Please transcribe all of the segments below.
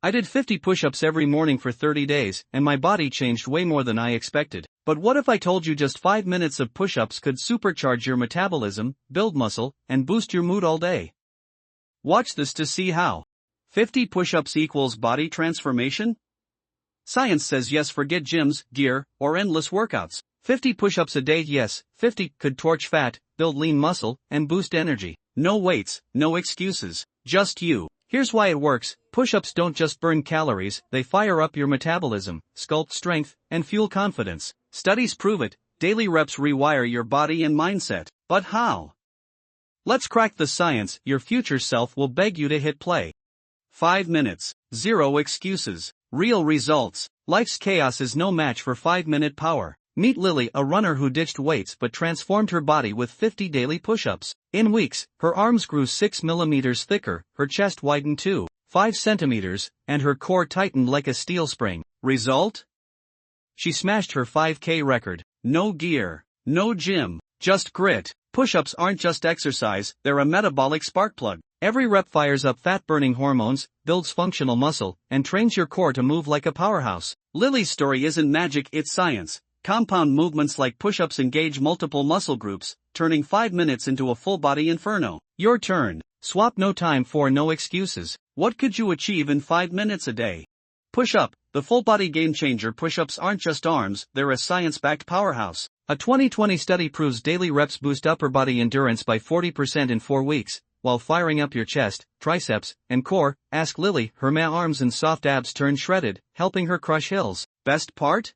I did 50 push-ups every morning for 30 days, and my body changed way more than I expected. But what if I told you just 5 minutes of push-ups could supercharge your metabolism, build muscle, and boost your mood all day? Watch this to see how. 50 push-ups equals body transformation? Science says yes, forget gyms, gear, or endless workouts. 50 push-ups a day, yes, 50 could torch fat, build lean muscle, and boost energy. No weights, no excuses, just you. Here's why it works. Push-ups don't just burn calories, they fire up your metabolism, sculpt strength, and fuel confidence. Studies prove it. Daily reps rewire your body and mindset. But how? Let's crack the science. Your future self will beg you to hit play. 5 minutes. Zero excuses. Real results. Life's chaos is no match for 5-minute power. Meet Lily, a runner who ditched weights but transformed her body with 50 daily push-ups. In weeks, her arms grew 6 millimeters thicker, her chest widened 2.5 centimeters, and her core tightened like a steel spring. Result? She smashed her 5K record. No gear, no gym, just grit. Push-ups aren't just exercise, they're a metabolic spark plug. Every rep fires up fat-burning hormones, builds functional muscle, and trains your core to move like a powerhouse. Lily's story isn't magic, it's science. Compound movements like push-ups engage multiple muscle groups, turning 5 minutes into a full-body inferno. Your turn. Swap no time for no excuses. What could you achieve in 5 minutes a day? Push-up, the full-body game-changer. Push-ups aren't just arms, they're a science-backed powerhouse. A 2020 study proves daily reps boost upper body endurance by 40% in 4 weeks, while firing up your chest, triceps, and core. Ask Lily, her arms and soft abs turn shredded, helping her crush hills. Best part?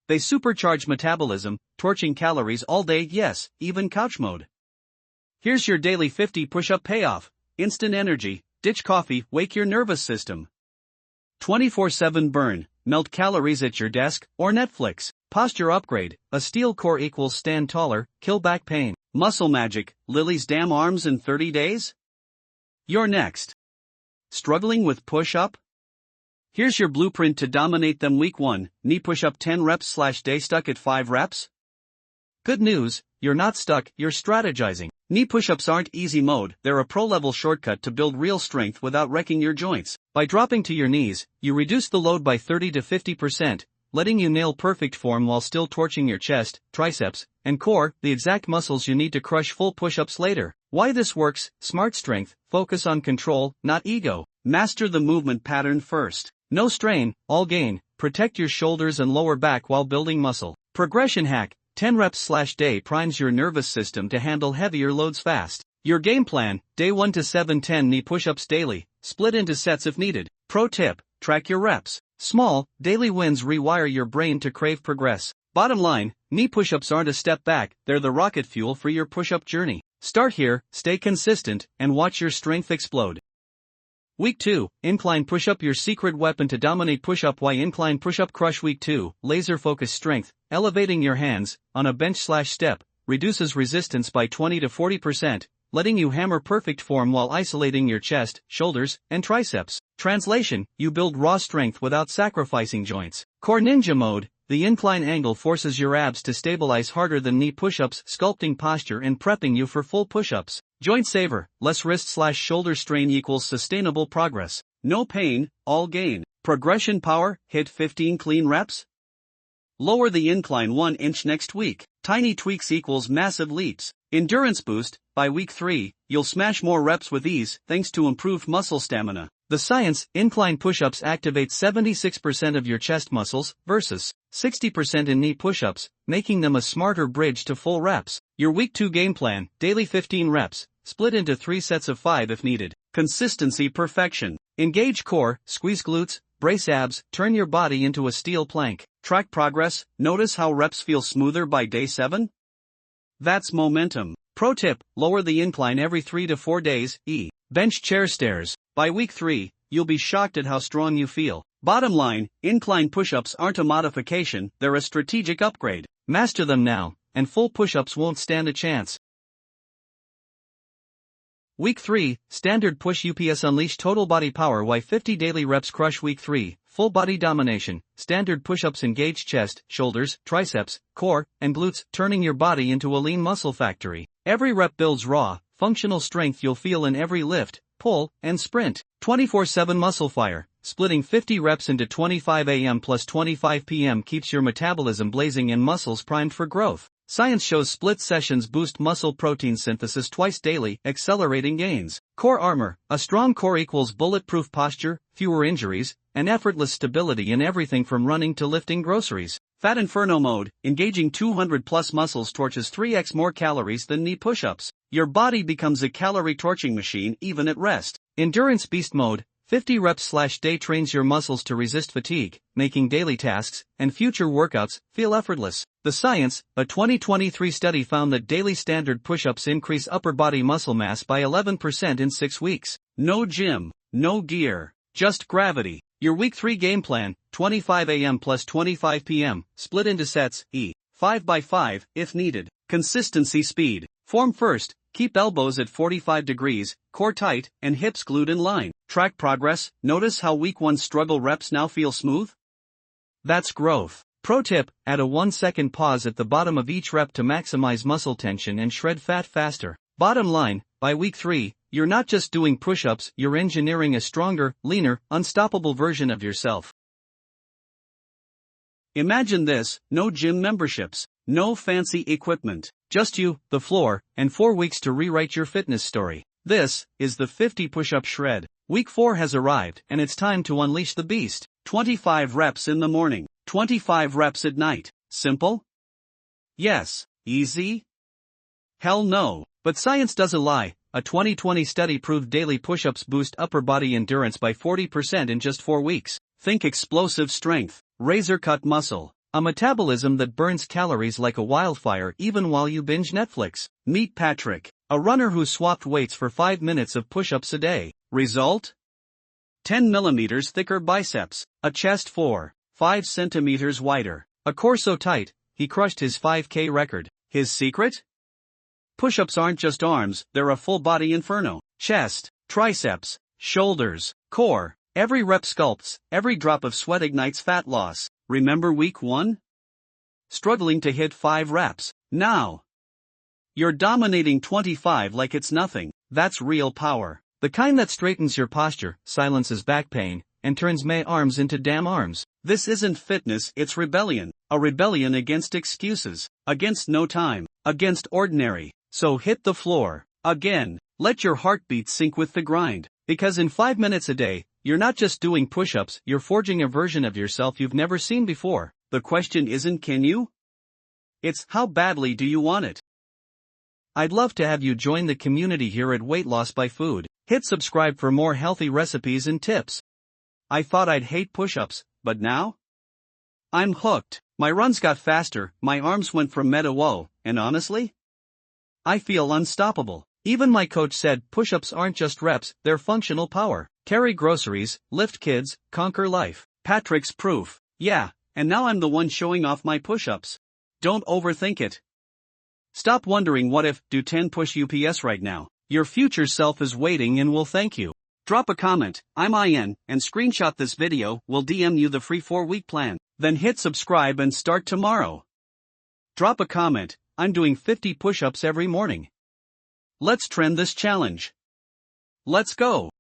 They supercharge metabolism, torching calories all day, yes, even couch mode. Here's your daily 50 push-up payoff. Instant energy, ditch coffee, wake your nervous system. 24/7 burn, melt calories at your desk or Netflix. Posture upgrade, a steel core equals stand taller, kill back pain. Muscle magic, Lily's damn arms in 30 days? You're next. Struggling with push-up? Here's your blueprint to dominate them. Week 1, knee push-up 10 reps/day, stuck at 5 reps? Good news, you're not stuck, you're strategizing. Knee push-ups aren't easy mode, they're a pro-level shortcut to build real strength without wrecking your joints. By dropping to your knees, you reduce the load by 30 to 50%, letting you nail perfect form while still torching your chest, triceps, and core, the exact muscles you need to crush full push-ups later. Why this works? Smart strength, focus on control, not ego. Master the movement pattern first. No strain, all gain. Protect your shoulders and lower back while building muscle. Progression hack, 10 reps/day primes your nervous system to handle heavier loads fast. Your game plan, day 1 to 7, 10 knee push-ups daily, split into sets if needed. Pro tip, track your reps. Small, daily wins rewire your brain to crave progress. Bottom line, knee push-ups aren't a step back, they're the rocket fuel for your push-up journey. Start here, stay consistent, and watch your strength explode. Week 2, incline push-up, your secret weapon to dominate push-up. Why incline push-up crush? Week 2, laser-focused strength, elevating your hands, on a bench/step, reduces resistance by 20 to 40%, letting you hammer perfect form while isolating your chest, shoulders, and triceps. Translation, you build raw strength without sacrificing joints. Core ninja mode, the incline angle forces your abs to stabilize harder than knee push-ups, sculpting posture and prepping you for full push-ups. Joint saver, less wrist/shoulder strain equals sustainable progress. No pain, all gain. Progression power, hit 15 clean reps? Lower the incline 1 inch next week. Tiny tweaks equals massive leaps. Endurance boost, by week 3, you'll smash more reps with ease thanks to improved muscle stamina. The science, incline push-ups activate 76% of your chest muscles versus 60% in knee push-ups, making them a smarter bridge to full reps. Your week 2 game plan, daily 15 reps, split into 3 sets of 5 if needed. Consistency perfection. Engage core, squeeze glutes, brace abs, turn your body into a steel plank. Track progress, notice how reps feel smoother by day 7? That's momentum. Pro tip, lower the incline every 3 to 4 days, bench chair stairs. By week 3, you'll be shocked at how strong you feel. Bottom line, incline push-ups aren't a modification, they're a strategic upgrade. Master them now, and full push-ups won't stand a chance. Week 3, standard push UPS, unleash total body power. Why 50 daily reps crush? Week 3, full body domination, standard push-ups engage chest, shoulders, triceps, core, and glutes, turning your body into a lean muscle factory. Every rep builds raw, functional strength you'll feel in every lift, pull, and sprint. 24/7 muscle fire, splitting 50 reps into 25 a.m. plus 25 p.m. keeps your metabolism blazing and muscles primed for growth. Science shows split sessions boost muscle protein synthesis twice daily, accelerating gains. Core armor. A strong core equals bulletproof posture, fewer injuries, and effortless stability in everything from running to lifting groceries. Fat Inferno mode. Engaging 200 plus muscles torches 3x more calories than knee push-ups. Your body becomes a calorie torching machine even at rest. Endurance beast mode. 50 reps/day trains your muscles to resist fatigue, making daily tasks and future workouts feel effortless. The science. A 2023 study found that daily standard push-ups increase upper body muscle mass by 11% in 6 weeks. No gym, no gear, just gravity. Your week 3 game plan, 25 a.m. plus 25 p.m., split into sets, 5 by 5, if needed. Consistency speed. Form first, keep elbows at 45 degrees, core tight, and hips glued in line. Track progress. Notice how week 1 struggle reps now feel smooth? That's growth. Pro tip, add a 1-second pause at the bottom of each rep to maximize muscle tension and shred fat faster. Bottom line, by week 3, you're not just doing push-ups, you're engineering a stronger, leaner, unstoppable version of yourself. Imagine this: no gym memberships, no fancy equipment, just you, the floor, and 4 weeks to rewrite your fitness story. This is the 50 push-up shred. Week 4 has arrived, and it's time to unleash the beast. 25 reps in the morning, 25 reps at night. Simple? Yes. Easy? Hell no. But science doesn't lie. A 2020 study proved daily push-ups boost upper body endurance by 40% in just 4 weeks. Think explosive strength, razor-cut muscle, a metabolism that burns calories like a wildfire even while you binge Netflix. Meet Patrick, a runner who swapped weights for 5 minutes of push-ups a day. Result? 10 millimeters thicker biceps, a chest 4.5 centimeters wider, a core so tight, he crushed his 5K record. His secret? Push-ups aren't just arms, they're a full-body inferno. Chest, triceps, shoulders, core. Every rep sculpts, every drop of sweat ignites fat loss. Remember week 1? Struggling to hit 5 reps. Now you're dominating 25 like it's nothing. That's real power. The kind that straightens your posture, silences back pain, and turns meh arms into damn arms. This isn't fitness, it's rebellion. A rebellion against excuses, against no time, against ordinary. So hit the floor. Again. Let your heartbeat sync with the grind. Because in 5 minutes a day, you're not just doing push-ups, you're forging a version of yourself you've never seen before. The question isn't can you? It's how badly do you want it? I'd love to have you join the community here at Weight Loss by Food. Hit subscribe for more healthy recipes and tips. I thought I'd hate push-ups, but now? I'm hooked. My runs got faster, my arms went from meh to whoa, and honestly? I feel unstoppable. Even my coach said push-ups aren't just reps, they're functional power. Carry groceries, lift kids, conquer life. Patrick's proof. Yeah, and now I'm the one showing off my push-ups. Don't overthink it. Stop wondering what if, do 10 push-ups right now. Your future self is waiting and will thank you. Drop a comment, I'm IN, and screenshot this video, we'll DM you the free 4-week plan. Then hit subscribe and start tomorrow. Drop a comment, I'm doing 50 push-ups every morning. Let's trend this challenge. Let's go.